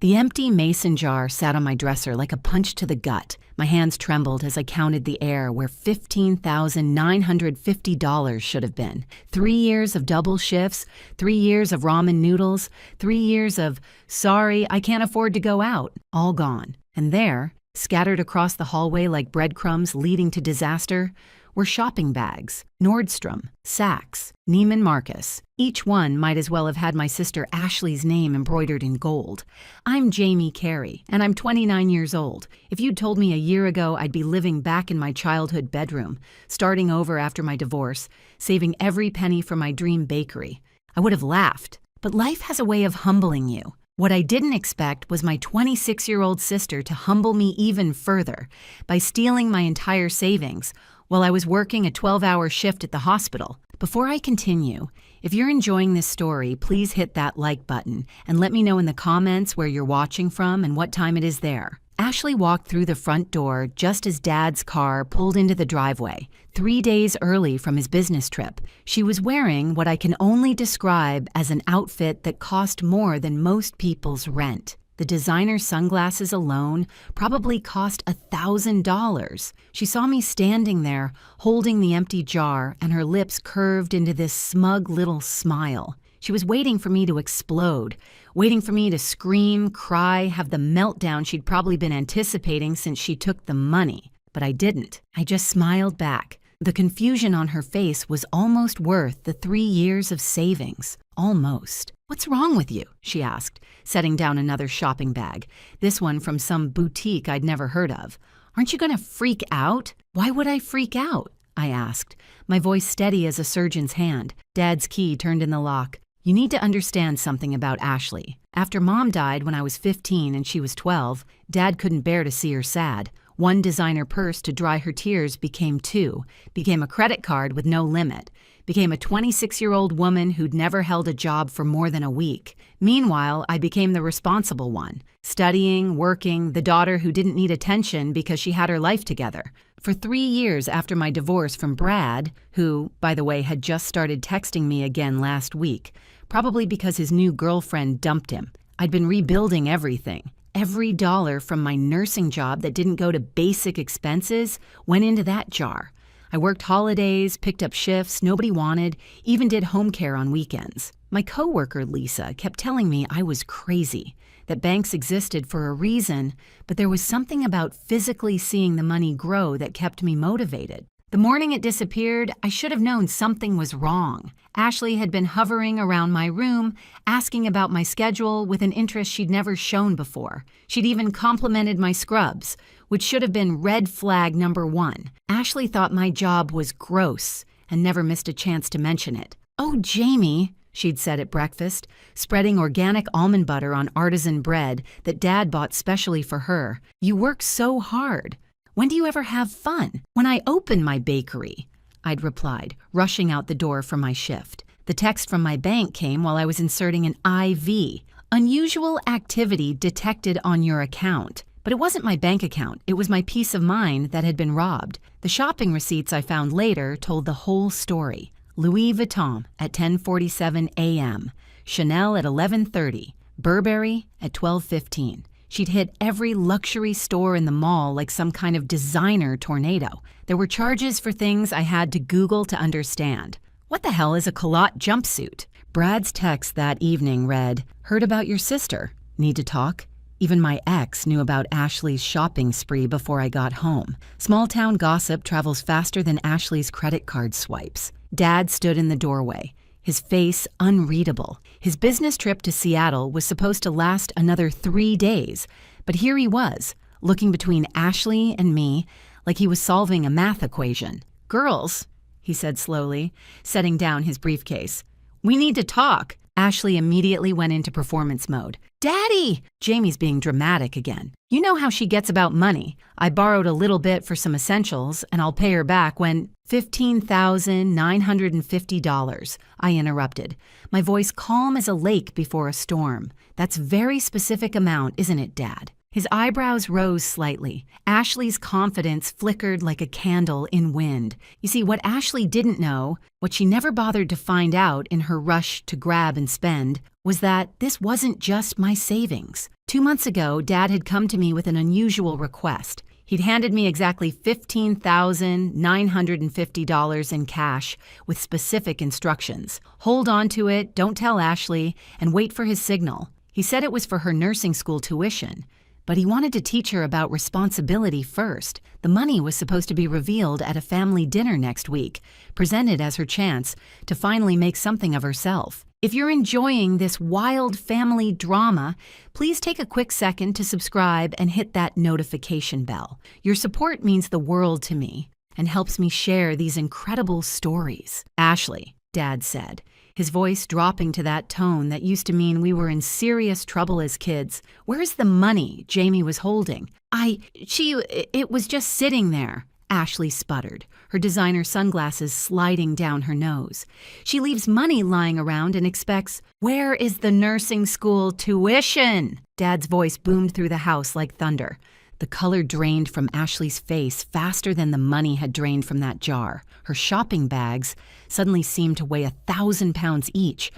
The empty mason jar sat on my dresser like a punch to the gut. My hands trembled as I counted the air where $15,950 should have been. 3 years of double shifts, 3 years of ramen noodles, 3 years of, sorry, I can't afford to go out, all gone. And there, scattered across the hallway like breadcrumbs leading to disaster, were shopping bags, Nordstrom, Saks, Neiman Marcus. Each one might as well have had my sister Ashley's name embroidered in gold. I'm Jamie Carey, and I'm 29 years old. If you'd told me a year ago I'd be living back in my childhood bedroom, starting over after my divorce, saving every penny for my dream bakery, I would have laughed. But life has a way of humbling you. What I didn't expect was my 26-year-old sister to humble me even further by stealing my entire savings while I was working a 12-hour shift at the hospital. Before I continue, if you're enjoying this story, please hit that like button and let me know in the comments where you're watching from and what time it is there. Ashley walked through the front door just as Dad's car pulled into the driveway, 3 days early from his business trip. She was wearing what I can only describe as an outfit that cost more than most people's rent. The designer sunglasses alone probably cost $1,000. She saw me standing there, holding the empty jar, and her lips curved into this smug little smile. She was waiting for me to explode, waiting for me to scream, cry, have the meltdown she'd probably been anticipating since she took the money. But I didn't. I just smiled back. The confusion on her face was almost worth the 3 years of savings. Almost. "What's wrong with you?" she asked, setting down another shopping bag, this one from some boutique I'd never heard of. "Aren't you going to freak out?" "Why would I freak out?" I asked, my voice steady as a surgeon's hand. Dad's key turned in the lock. "You need to understand something about Ashley. After Mom died when I was 15 and she was 12, Dad couldn't bear to see her sad. One designer purse to dry her tears became 2, became a credit card with no limit, became a 26-year-old woman who'd never held a job for more than a week. Meanwhile, I became the responsible one, studying, working, the daughter who didn't need attention because she had her life together. For 3 years after my divorce from Brad, who, by the way, had just started texting me again last week, probably because his new girlfriend dumped him, I'd been rebuilding everything. Every dollar from my nursing job that didn't go to basic expenses went into that jar. I worked holidays, picked up shifts nobody wanted, even did home care on weekends. My coworker, Lisa, kept telling me I was crazy, that banks existed for a reason, but there was something about physically seeing the money grow that kept me motivated. The morning it disappeared, I should have known something was wrong. Ashley had been hovering around my room, asking about my schedule with an interest she'd never shown before. She'd even complimented my scrubs, which should have been red flag number 1. Ashley thought my job was gross and never missed a chance to mention it. "Oh, Jamie," she'd said at breakfast, spreading organic almond butter on artisan bread that Dad bought specially for her. "You work so hard. When do you ever have fun?" "When I open my bakery," I'd replied, rushing out the door from my shift. The text from my bank came while I was inserting an IV. "Unusual activity detected on your account." But it wasn't my bank account, it was my peace of mind that had been robbed. The shopping receipts I found later told the whole story. Louis Vuitton at 10:47 a.m., Chanel at 11:30, Burberry at 12:15. She'd hit every luxury store in the mall like some kind of designer tornado. There were charges for things I had to Google to understand. What the hell is a culotte jumpsuit? Brad's text that evening read, "Heard about your sister. Need to talk?" Even my ex knew about Ashley's shopping spree before I got home. Small-town gossip travels faster than Ashley's credit card swipes. Dad stood in the doorway, his face unreadable. His business trip to Seattle was supposed to last another 3 days, but here he was, looking between Ashley and me like he was solving a math equation. "Girls," he said slowly, setting down his briefcase. "We need to talk." Ashley immediately went into performance mode. "Daddy!" Jamie's being dramatic again. "You know how she gets about money. I borrowed a little bit for some essentials, and I'll pay her back when—" $15,950, I interrupted, my voice calm as a lake before a storm. "That's very specific amount, isn't it, Dad?" His eyebrows rose slightly. Ashley's confidence flickered like a candle in wind. You see, what Ashley didn't know, what she never bothered to find out in her rush to grab and spend, was that this wasn't just my savings. 2 months ago, Dad had come to me with an unusual request. He'd handed me exactly $15,950 in cash with specific instructions. Hold on to it, don't tell Ashley, and wait for his signal. He said it was for her nursing school tuition, but he wanted to teach her about responsibility first. The money was supposed to be revealed at a family dinner next week, presented as her chance to finally make something of herself. If you're enjoying this wild family drama, please take a quick second to subscribe and hit that notification bell. Your support means the world to me and helps me share these incredible stories. Ashley, Dad said, his voice dropping to that tone that used to mean we were in serious trouble as kids. Where's the money Jamie was holding? It was just sitting there. Ashley sputtered, her designer sunglasses sliding down her nose. She leaves money lying around and expects, "Where is the nursing school tuition?" Dad's voice boomed through the house like thunder. The color drained from Ashley's face faster than the money had drained from that jar. Her shopping bags suddenly seemed to weigh 1,000 pounds each.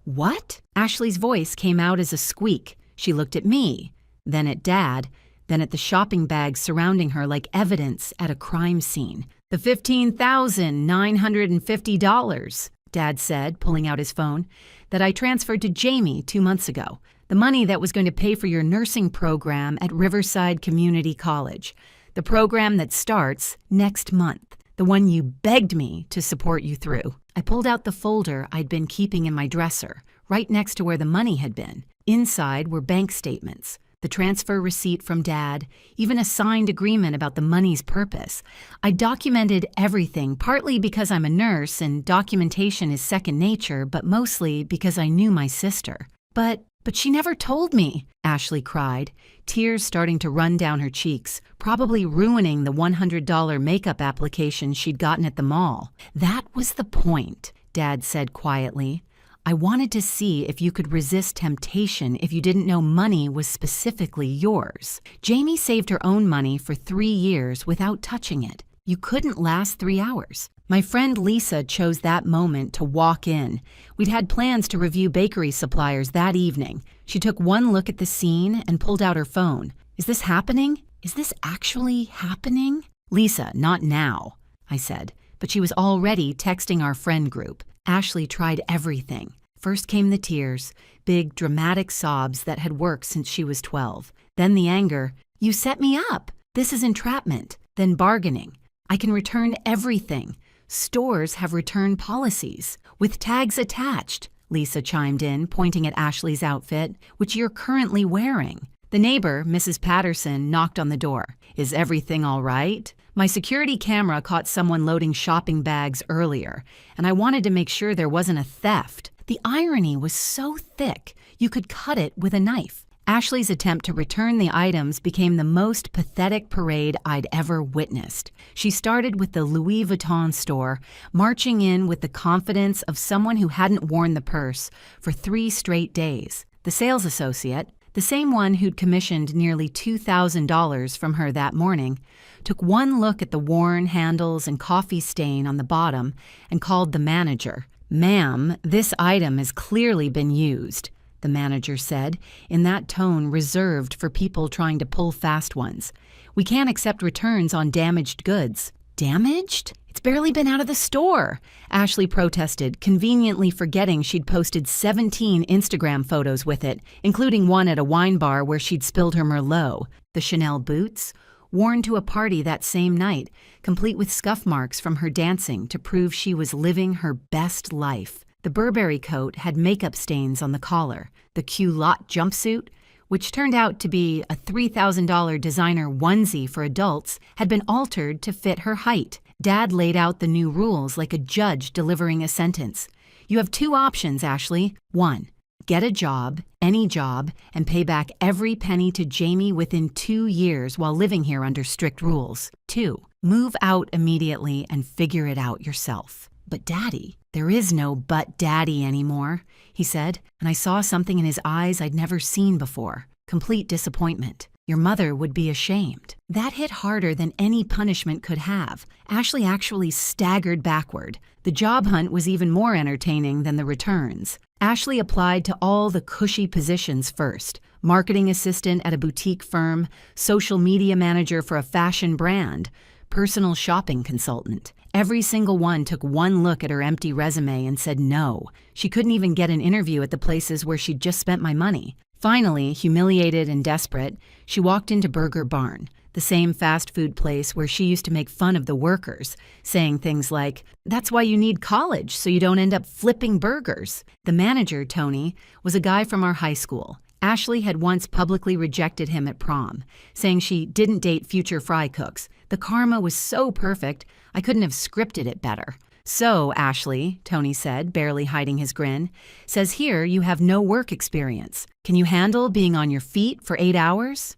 What? Ashley's voice came out as a squeak. She looked at me, then at Dad, then at the shopping bags surrounding her like evidence at a crime scene. "The $15,950, Dad said, pulling out his phone, "that I transferred to Jamie 2 months ago. The money that was going to pay for your nursing program at Riverside Community College. The program that starts next month. The one you begged me to support you through." I pulled out the folder I'd been keeping in my dresser, right next to where the money had been. Inside were bank statements, the transfer receipt from Dad, even a signed agreement about the money's purpose. I documented everything, partly because I'm a nurse and documentation is second nature, but mostly because I knew my sister. But she never told me, Ashley cried, tears starting to run down her cheeks, probably ruining the $100 makeup application she'd gotten at the mall. "That was the point," Dad said quietly. "I wanted to see if you could resist temptation if you didn't know money was specifically yours. Jamie saved her own money for 3 years without touching it. You couldn't last 3 hours. My friend Lisa chose that moment to walk in. We'd had plans to review bakery suppliers that evening. She took one look at the scene and pulled out her phone. Is this happening? Is this actually happening?" "Lisa, not now," I said, but she was already texting our friend group. Ashley tried everything. First came the tears, big dramatic sobs that had worked since she was 12. Then the anger. "You set me up. This is entrapment." Then bargaining. "I can return everything. Stores have return policies with tags attached," Lisa chimed in, pointing at Ashley's outfit, "which you're currently wearing." The neighbor, Mrs. Patterson, knocked on the door. "Is everything all right?" My security camera caught someone loading shopping bags earlier, and I wanted to make sure there wasn't a theft. The irony was so thick, you could cut it with a knife. Ashley's attempt to return the items became the most pathetic parade I'd ever witnessed. She started with the Louis Vuitton store, marching in with the confidence of someone who hadn't worn the purse for 3 straight days. The sales associate, the same one who'd commissioned nearly $2,000 from her that morning, took one look at the worn handles and coffee stain on the bottom and called the manager. "Ma'am, this item has clearly been used," the manager said, in that tone reserved for people trying to pull fast ones. "We can't accept returns on damaged goods." "Damaged? It's barely been out of the store," Ashley protested, conveniently forgetting she'd posted 17 Instagram photos with it, including one at a wine bar where she'd spilled her Merlot. The Chanel boots, worn to a party that same night, complete with scuff marks from her dancing to prove she was living her best life. The Burberry coat had makeup stains on the collar. The culotte jumpsuit, which turned out to be a $3,000 designer onesie for adults, had been altered to fit her height. Dad laid out the new rules like a judge delivering a sentence. "You have 2 options, Ashley. 1. Get a job, any job, and pay back every penny to Jamie within 2 years while living here under strict rules. 2. Move out immediately and figure it out yourself." "But Daddy, there is no but Daddy anymore," he said, and I saw something in his eyes I'd never seen before. Complete disappointment. Your mother would be ashamed. That hit harder than any punishment could have. Ashley actually staggered backward. The job hunt was even more entertaining than the returns. Ashley applied to all the cushy positions first. Marketing assistant at a boutique firm, social media manager for a fashion brand, personal shopping consultant. Every single one took one look at her empty resume and said no. She couldn't even get an interview at the places where she'd just spent my money. Finally, humiliated and desperate, she walked into Burger Barn, the same fast food place where she used to make fun of the workers, saying things like, "That's why you need college, so you don't end up flipping burgers." The manager, Tony, was a guy from our high school. Ashley had once publicly rejected him at prom, saying she didn't date future fry cooks. The karma was so perfect, I couldn't have scripted it better. "So, Ashley," Tony said, barely hiding his grin, "says here you have no work experience. Can you handle being on your feet for 8 hours?"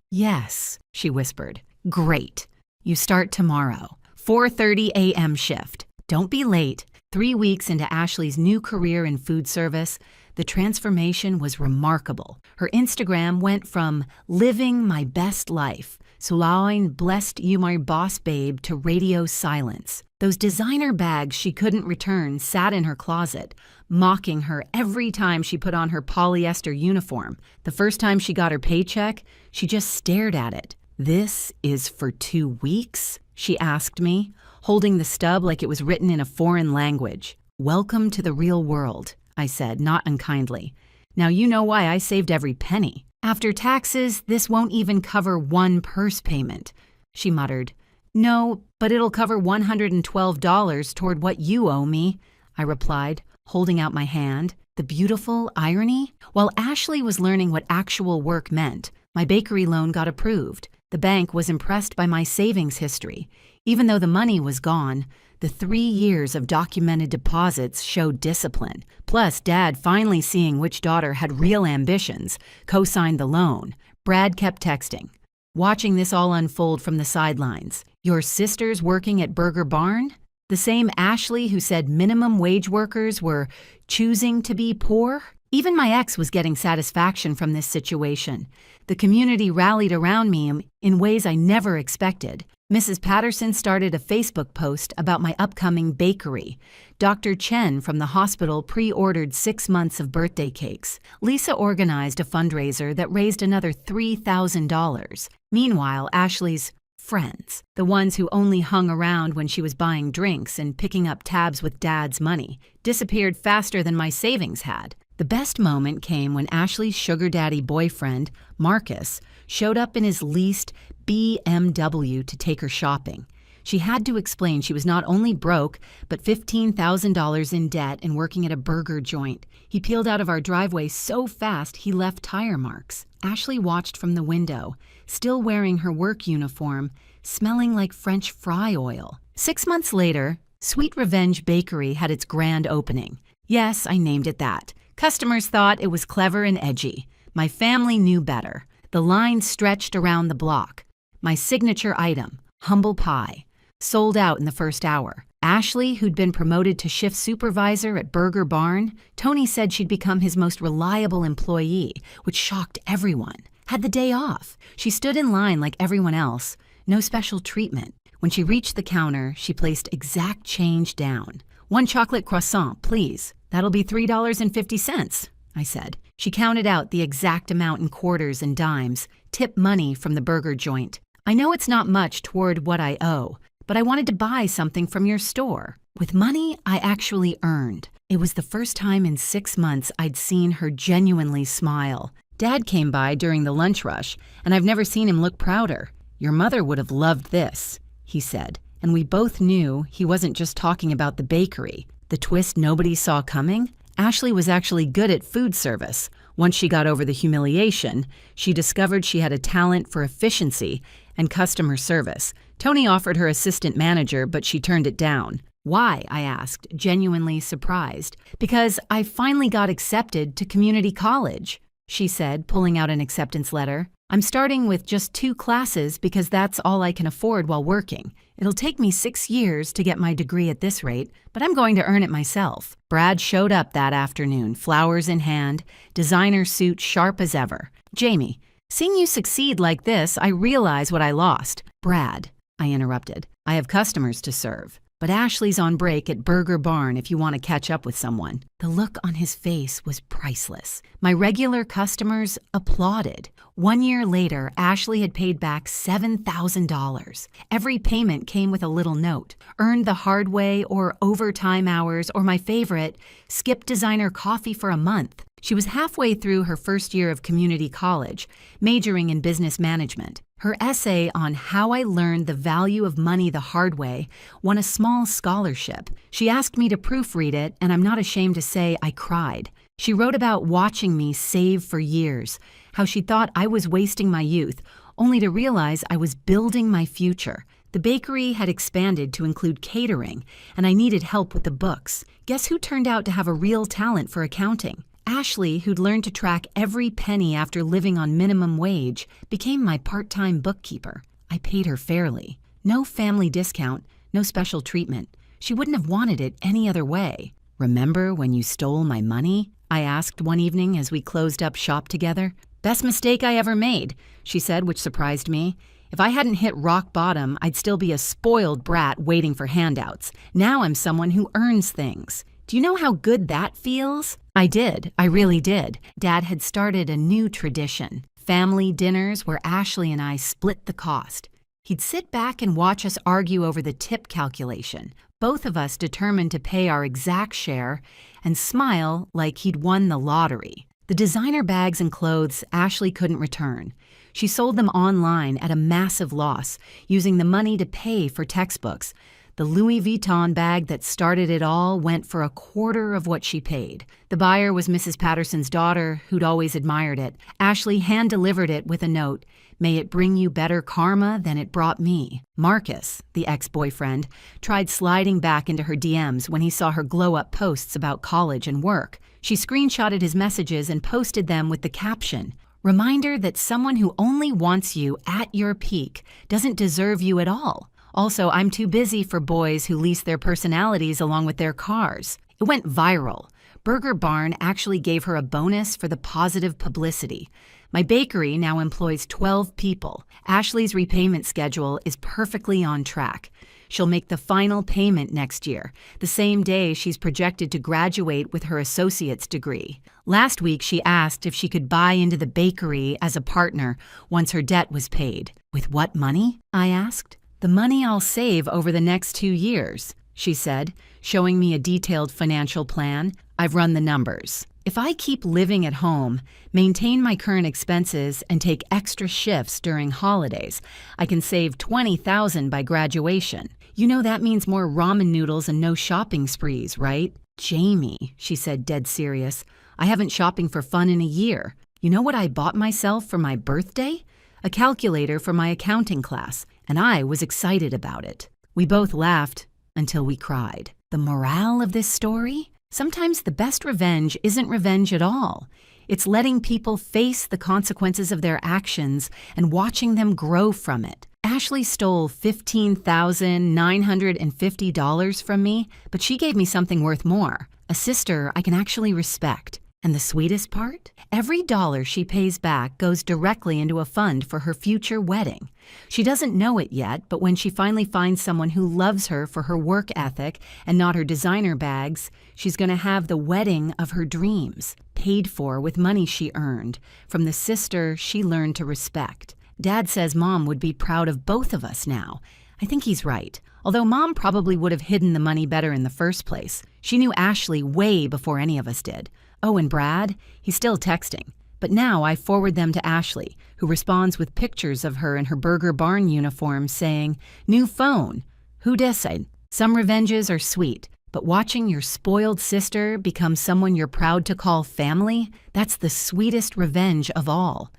Yes, she whispered. "Great. You start tomorrow. 4:30 a.m. shift. Don't be late." 3 weeks into Ashley's new career in food service, the transformation was remarkable. Her Instagram went from "living my best life," "Sulain blessed you my boss babe," to radio silence. Those designer bags she couldn't return sat in her closet, mocking her every time she put on her polyester uniform. The first time she got her paycheck, she just stared at it. "This is for 2 weeks?" she asked me, holding the stub like it was written in a foreign language. "Welcome to the real world," I said, not unkindly. "Now you know why I saved every penny. After taxes, this won't even cover one purse payment," she muttered. "No, but it'll cover $112 toward what you owe me," I replied, holding out my hand. The beautiful irony? While Ashley was learning what actual work meant, my bakery loan got approved. The bank was impressed by my savings history. Even though the money was gone, the 3 years of documented deposits showed discipline. Plus, Dad, finally seeing which daughter had real ambitions, co-signed the loan. Brad kept texting, watching this all unfold from the sidelines. "Your sister's working at Burger Barn?" The same Ashley who said minimum wage workers were choosing to be poor? Even my ex was getting satisfaction from this situation. The community rallied around me in ways I never expected. Mrs. Patterson started a Facebook post about my upcoming bakery. Dr. Chen from the hospital pre-ordered 6 months of birthday cakes. Lisa organized a fundraiser that raised another $3,000. Meanwhile, Ashley's friends, the ones who only hung around when she was buying drinks and picking up tabs with Dad's money, disappeared faster than my savings had. The best moment came when Ashley's sugar daddy boyfriend, Marcus, showed up in his leased BMW to take her shopping. She had to explain she was not only broke, but $15,000 in debt and working at a burger joint. He peeled out of our driveway so fast he left tire marks. Ashley watched from the window, still wearing her work uniform, smelling like French fry oil. 6 months later, Sweet Revenge Bakery had its grand opening. Yes, I named it that. Customers thought it was clever and edgy. My family knew better. The line stretched around the block. My signature item, humble pie, sold out in the first hour. Ashley, who'd been promoted to shift supervisor at Burger Barn, Tony said she'd become his most reliable employee, which shocked everyone. Had the day off. She stood in line like everyone else. No special treatment. When she reached the counter, she placed exact change down. "1 chocolate croissant, please. That'll be $3.50, I said. She counted out the exact amount in quarters and dimes, tip money from the burger joint. "I know it's not much toward what I owe, but I wanted to buy something from your store." With money I actually earned. It was the first time in 6 months I'd seen her genuinely smile. Dad came by during the lunch rush, and I've never seen him look prouder. "Your mother would have loved this," he said, and we both knew he wasn't just talking about the bakery. The twist nobody saw coming? Ashley was actually good at food service. Once she got over the humiliation, she discovered she had a talent for efficiency and customer service. Tony offered her assistant manager, but she turned it down. "Why?" I asked, genuinely surprised. "Because I finally got accepted to community college," she said, pulling out an acceptance letter. "I'm starting with just 2 classes because that's all I can afford while working. It'll take me 6 years to get my degree at this rate, but I'm going to earn it myself." Brad showed up that afternoon, flowers in hand, designer suit sharp as ever. "Jamie, Seeing you succeed like this, I realize what I lost. Brad, I interrupted. I have customers to serve. But Ashley's on break at Burger Barn if you want to catch up with someone. The look on his face was priceless. My regular customers applauded. 1 year later, Ashley had paid back $7,000. Every payment came with a little note. Earned the hard way or overtime hours or my favorite, skip designer coffee for a month. She was halfway through her first year of community college, majoring in business management. Her essay on how I learned the value of money the hard way won a small scholarship. She asked me to proofread it, and I'm not ashamed to say I cried. She wrote about watching me save for years, how she thought I was wasting my youth, only to realize I was building my future. The bakery had expanded to include catering, and I needed help with the books. Guess who turned out to have a real talent for accounting? Ashley, who'd learned to track every penny after living on minimum wage, became my part-time bookkeeper. I paid her fairly. No family discount, no special treatment. She wouldn't have wanted it any other way. Remember when you stole my money? I asked one evening as we closed up shop together. Best mistake I ever made, she said, which surprised me. If I hadn't hit rock bottom, I'd still be a spoiled brat waiting for handouts. Now I'm someone who earns things. Do you know how good that feels? I did. I really did. Dad had started a new tradition. Family dinners where Ashley and I split the cost. He'd sit back and watch us argue over the tip calculation, both of us determined to pay our exact share, and smile like he'd won the lottery. The designer bags and clothes Ashley couldn't return. She sold them online at a massive loss, using the money to pay for textbooks. The Louis Vuitton bag that started it all went for a quarter of what she paid. The buyer was Mrs. Patterson's daughter, who'd always admired it. Ashley hand-delivered it with a note, "May it bring you better karma than it brought me." Marcus, the ex-boyfriend, tried sliding back into her DMs when he saw her glow-up posts about college and work. She screenshotted his messages and posted them with the caption, "Reminder that someone who only wants you at your peak doesn't deserve you at all. Also, I'm too busy for boys who lease their personalities along with their cars." It went viral. Burger Barn actually gave her a bonus for the positive publicity. My bakery now employs 12 people. Ashley's repayment schedule is perfectly on track. She'll make the final payment next year, the same day she's projected to graduate with her associate's degree. Last week, she asked if she could buy into the bakery as a partner once her debt was paid. "With what money?" I asked. "The money I'll save over the next 2 years, she said, showing me a detailed financial plan. "I've run the numbers. If I keep living at home, maintain my current expenses, and take extra shifts during holidays, I can save $20,000 by graduation. You know that means more ramen noodles and no shopping sprees, right?" "Jamie," she said, dead serious, "I haven't shopping for fun in a year. You know what I bought myself for my birthday? A calculator for my accounting class, and I was excited about it." We both laughed until we cried. The morale of this story? Sometimes the best revenge isn't revenge at all. It's letting people face the consequences of their actions and watching them grow from it. Ashley stole $15,950 from me, but she gave me something worth more. A sister I can actually respect. And the sweetest part? Every dollar she pays back goes directly into a fund for her future wedding. She doesn't know it yet, but when she finally finds someone who loves her for her work ethic and not her designer bags, she's going to have the wedding of her dreams, paid for with money she earned, from the sister she learned to respect. Dad says Mom would be proud of both of us now. I think he's right. Although Mom probably would have hidden the money better in the first place. She knew Ashley way before any of us did. Oh, and Brad? He's still texting. But now I forward them to Ashley, who responds with pictures of her in her Burger Barn uniform saying, "New phone. Who decide?" Some revenges are sweet, but watching your spoiled sister become someone you're proud to call family, that's the sweetest revenge of all.